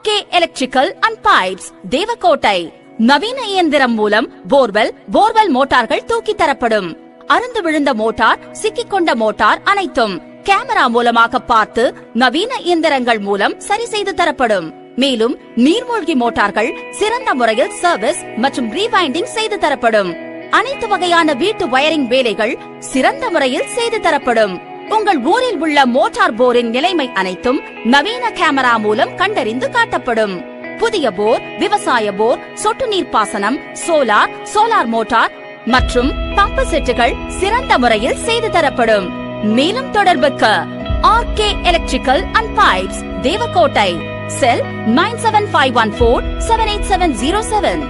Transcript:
RK electrical and pipes, Devakottai. நவீன இயந்திரம் மூலம் போர்வெல் மோட்டார்கள் தூக்கி தரப்படும். அறுந்து விழுந்த மோட்டார், சிக்கிக்கொண்ட மோட்டார் அனைத்தும் கேமரா மூலமாக பார்த்து நவீன இயந்திரங்கள் மூலம் சரி செய்து தரப்படும். மேலும் நீர்மூழ்கி மோட்டார்கள் சிறந்த முறையில் சர்வீஸ் மற்றும் ரீவைண்டிங் செய்து தரப்படும். அனைத்து வகையான வீட்டு வயரிங் வேலைகள் சிறந்த முறையில் செய்து தரப்படும். உங்கள் ஊரில் உள்ள மோட்டார் போரின் நிலைமை அனைத்தும் நவீன கேமரா மூலம் கண்டறிந்து காட்டப்படும். புதிய போர், விவசாய போர், சொட்டு நீர் பாசனம், சோலார் மோட்டார் மற்றும் பம்பு செட்டுகள் சிறந்த முறையில் செய்து தரப்படும். மேலும் தொடர்புக்கு RK electrical and pipes, Devakottai. Cell 97514 78707.